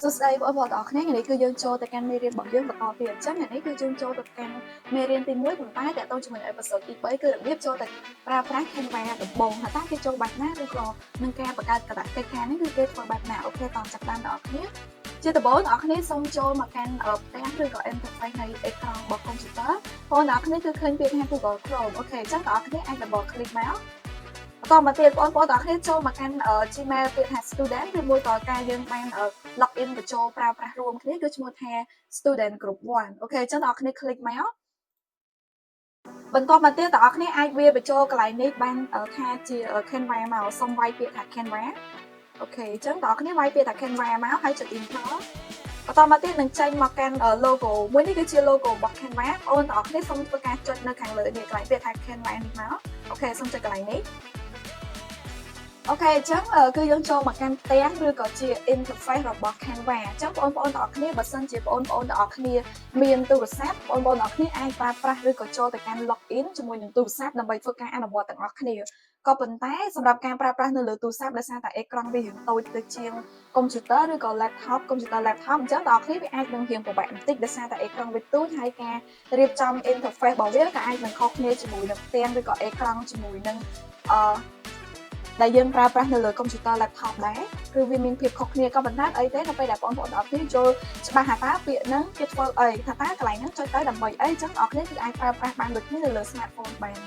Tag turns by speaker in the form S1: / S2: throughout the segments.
S1: សួស្តីបងប្អូនទាំងអស់គ្នាថ្ងៃនេះគឺយើងចូលទៅកាន់មេរៀនរបស់យើងបន្តទៀតអញ្ចឹងថ្ងៃនេះគឺយើងចូលទៅកាន់មេរៀនទី1ប៉ុន្តែតើតើជាមួយអេពីសូតទី3គឺរបៀបចូលទៅប្រើប្រាស់ Canva ដំបូងថាតើគេចូលបែបណាឬក៏នឹងការបង្កើតកិច្ចការនេះគឺគេធ្វើបែបណាអូខេតោះចាប់បានទាំងអស់គ្នាជាដំបូងអ្នកនរសូមចូលមកកាន់ផ្ទះឬក៏ interface នៃអេក្រង់របស់ computer បងប្អូនអ្នកនរគឺឃើញពាក្យថា Google Chrome អូខេអញ្ចឹងអ្នកនរអាច double click មកបន្តមកទៀតបងប្អូនទាំងអស់គ្នាចូលមកកាន់ Gmail ពាក្យថា student ឬមួយក៏ការយើងបាន login បញ្ចូលប្រើប្រាស់រួមគ្នាគឺឈ្មោះថា student group 1អូខេអញ្ចឹងអ្នកនរគ្នា click មកបន្តមកទៀតអ្នកនរគ្នាអាចវាបញ្ចូលកន្លែងនេះបានថាជា Canva មកសុំវាយពាក្យថា Canva អូខេអញ្ចឹងអ្នកនរគ្នាវាយពាក្យថា Canva មកហើយចុច install បន្តមកទៀតនឹងចេញមកកាន់ logo មួយនេះគឺជា logo របស់ Canva បងប្អូនទាំងអស់គ្នាសូមធ្វើការចុចនៅខាងលើនេះកន្លែងពាក្យថា Canva នេះមកអូខេសូមចុចកន្លែងនេះអូខេអញ្ចឹងគឺយើងចូលមកកាន់ផ្ទាំងឬក៏ជា interface របស់ Canva អញ្ចឹងបងប្អូនទាំងអស់គ្នាបើសិនជាបងប្អូនទាំងអស់គ្នាមានទូរស័ព្ទបងប្អូនទាំងអស់គ្នាអាចប្រើប្រាស់ឬក៏ចូលទៅកាន់ login ជាមួយនឹងទូរស័ព្ទដើម្បីធ្វើការអនុវត្តទាំងអស់គ្នាក៏ប៉ុន្តែសម្រាប់ការប្រើប្រាស់នៅលើទូរស័ព្ទដោយសារតែអេក្រង់វាតូចទៅជាង computer ឬក៏ laptop computer laptop អញ្ចឹងបងប្អូនវាអាចនឹងរៀងពិបាកបន្តិចដោយសារតែអេក្រង់វាទូចហើយការរៀបចំ interface របស់វាក៏អាចនឹងខុសគ្នាជាមួយនឹងផ្ទាំងឬក៏អេក្រង់ជាមួយនឹងដែលយើងប្រើប្រាស់នៅលើ computer laptop ដែរគឺវាមានភាពខុសគ្នាក៏ប៉ុន្តែអីទេនៅពេលដែលបងប្អូនទាំងអស់គ្នាចូលច្បាស់ថាតើពាក្យហ្នឹងគេធ្វើអីថាតើកន្លែងហ្នឹងចុចទៅដើម្បីអីអញ្ចឹងបងប្អូនគឺអាចប្រើប្រាស់បានដូចគ្នានៅលើ smartphone បាន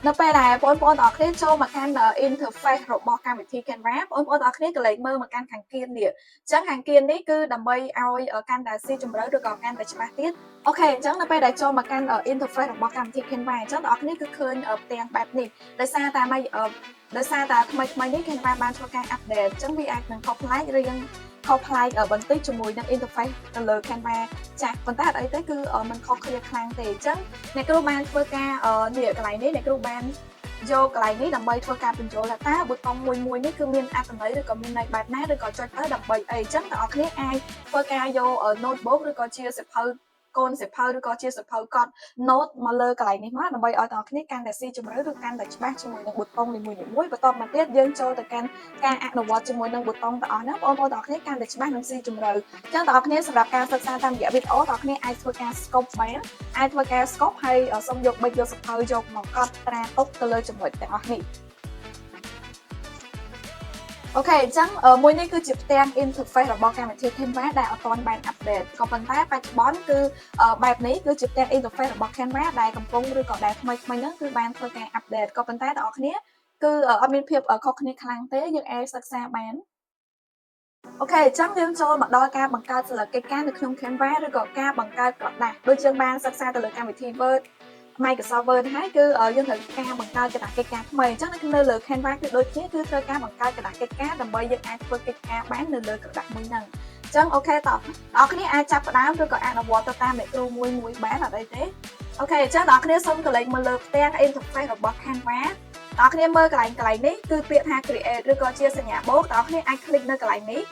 S1: នៅពេលដែលបងប្អូនទាំងអស់គ្នាចូលមកកាន់ interface របស់កម្មវិធី Canva បងប្អូនទាំងអស់គ្នាក៏លេខមើលមកកាន់ខាងគៀននេះអញ្ចឹងខាងគៀននេះគឺដើម្បីឲ្យកាន់តែស៊ីជម្រៅឬក៏កាន់តែច្បាស់ទៀតអូខេអញ្ចឹងនៅពេលដែលចូលមកកាន់ interface របស់កម្មវិធី Canva អញ្ចឹងបងប្អូនគឺឃើញផ្ទាំងបែបនេះដោយសារតែថ្មីនេះ Canva បានធ្វើការ update អញ្ចឹងវាអាចនឹងខុសប្លែកឬយើងខុសប្លែកបន្តិចជាមួយនឹង interface ទៅលើ Canva ចាស់ប៉ុន្តែអត់អីទេគឺมันខុសគ្នាខ្លាំងទេអញ្ចឹងអ្នកគ្រូបានធ្វើការនេះកន្លែងនេះអ្នកគ្រូបានយកកន្លែងនេះដើម្បីធ្វើការបញ្ចូលថាតើប៊ូតុងមួយនេះគឺមានអត្ថន័យឬក៏មានន័យបែបណាឬក៏ចុចទៅដើម្បីអីអញ្ចឹងបងប្អូនគ្នាអាចធ្វើការយក notebook ឬក៏ជាសៀវភៅកូនសៀវភៅឬក៏ជាសៀវភៅកត់ note មកលើកន្លែងនេះមកដើម្បីឲ្យបងប្អូនគ្នាកាន់តែស៊ីជម្រៅឬកាន់តែច្បាស់ជាមួយនឹងប៊ូតុងនីមួយៗបន្ទាប់មកទៀតយើងចូលទៅកាន់ការអនុវត្តជាមួយនឹងប៊ូតុងទាំងអស់ហ្នឹងបងប្អូនទាំងអស់គ្នាកាន់តែច្បាស់និងស៊ីជម្រៅអញ្ចឹងបងប្អូនគ្នាសម្រាប់ការសិក្សាតាមរយៈវីដេអូបងប្អូនគ្នាអាចធ្វើការ scope បានអាចធ្វើការ scope ហើយសូមយកប៊ិចយកសៀវភៅយកមកកត់ត្រាទុកទៅលើចំណុចទាំងអស់នេះអូខេអញ្ចឹងមួយនេះគឺជាផ្ទាំង interface របស់កម្មវិធី Canva ដែលអត់ទាន់បាន update ក៏ប៉ុន្តែបច្ចុប្បន្នគឺបែបនេះគឺជាផ្ទាំង interface របស់ Canva ដែលកំពុងឬក៏ដែលថ្មីហ្នឹងគឺបានធ្វើការ update ក៏ប៉ុន្តែបងប្អូនគ្នាគឺអត់មានភាពខុសគ្នាខ្លាំងទេយើងអាចសិក្សាបានអូខេអញ្ចឹងយើងចូលមកដល់ការបង្កើតសិល្បៈកិច្ចការនៅក្នុង Canva ឬក៏ការបង្កើតក្រដាស់ដូចយើងបានសិក្សាទៅលើកម្មវិធី Word Microsoft Word ហើយគឺយើងត្រូវការបង្កើតក្រដាស់កិច្ចការថ្មីអញ្ចឹងនៅលើ Canva គឺដូចគ្នាគឺត្រូវការបង្កើតក្រដាស់កិច្ចការដើម្បីយើងអាចធ្វើកិច្ចការបាននៅលើក្រដាស់មួយហ្នឹងអញ្ចឹងអូខេតោះអ្នកគ្នាអាចចាប់ផ្ដើមឬក៏អនុវត្តទៅតាមអ្នកគ្រូមួយបានអត់អីទេអូខេអញ្ចឹងអ្នកគ្នាសូមកលេចមកលើផ្ទាំង interface របស់ Canva អ្នកគ្នាមើលកន្លែងនេះគឺពាក្យថា create ឬក៏ជាសញ្ញាបូកអ្នកគ្នាអាច click នៅកន្លែងនេះ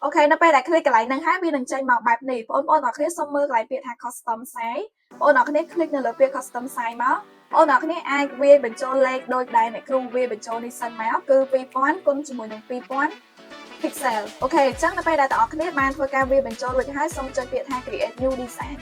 S1: អូខេនៅពេលដែល click កន្លែងហ្នឹងហើយវានឹងចេញមកបែបនេះបងប្អូនអ្នកគ្នាសូមមើលកន្លែងពាក្យថា custom size បងប្អូនអ្នកគ្នា click នៅលើពាក្យ custom size មកបងប្អូនអ្នកគ្នាអាចវាយបញ្ចូលលេខដូចដែលអ្នកគ្រូវាយបញ្ចូលនេះសិនមកគឺ2000គុណជាមួយនឹង2000 pixel អូខេអញ្ចឹងនៅពេលដែលបងប្អូនគ្នាបានធ្វើការវាយបញ្ចូលរួចហើយសូមចុចពាក្យថា create new design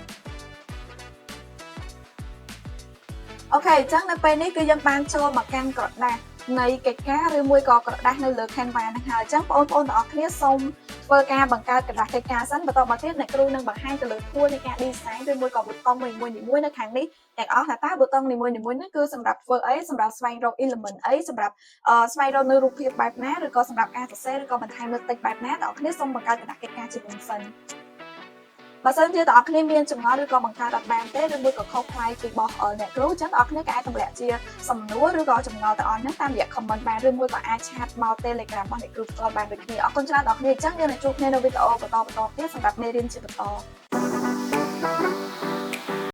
S1: អូខេអញ្ចឹងនៅពេលនេះគឺយើងបានចូលមកកាន់ក្រដាស់នៃកិច្ចការឬមួយក៏ក្រដាស់នៅលើ Canva ហ្នឹងហើយអញ្ចឹងបងប្អូនទាំងអស់គ្នាសូមធ្វើការបង្កើតក្រដាស់កិច្ចការសិនបន្តមកទៀតអ្នកគ្រូនឹងបង្ហាញទៅលើធួនៃការ design ឬមួយក៏ប៊ូតុងនីមួយៗនៅខាងនេះទាំងអស់ថាតើប៊ូតុងនីមួយៗហ្នឹងគឺសម្រាប់ធ្វើអីសម្រាប់ស្វែងរក element អីសម្រាប់ស្វែងរកនៅរូបភាពបែបណាឬក៏សម្រាប់ការសរសេរឬក៏បន្ថែមលើតិចបែបណាបងប្អូនគ្នាសូមបង្កើតក្រដាស់កិច្ចការជាមុនសិនបើសិនជាបងប្អូនគ្នាមានចម្ងល់ឬក៏បង្កើតអត់បានទេឬមួយក៏ខុសប្លែកពីរបស់អ្នកគ្រូអញ្ចឹងបងប្អូនគ្នាក៏អាចទម្លាក់ជាសំណួរឬក៏ចម្ងល់ទាំងអស់ហ្នឹងតាមរយៈ comment បានឬមួយក៏អាចឆាតមក Telegram របស់អ្នកគ្រូផ្ទាល់បានដូចគ្នាអរគុណច្រើនបងប្អូនគ្នាអញ្ចឹងយើងនឹងជួបគ្នានៅវីដេអូបន្តទៀតសម្រាប់មេរៀនជាបន្ត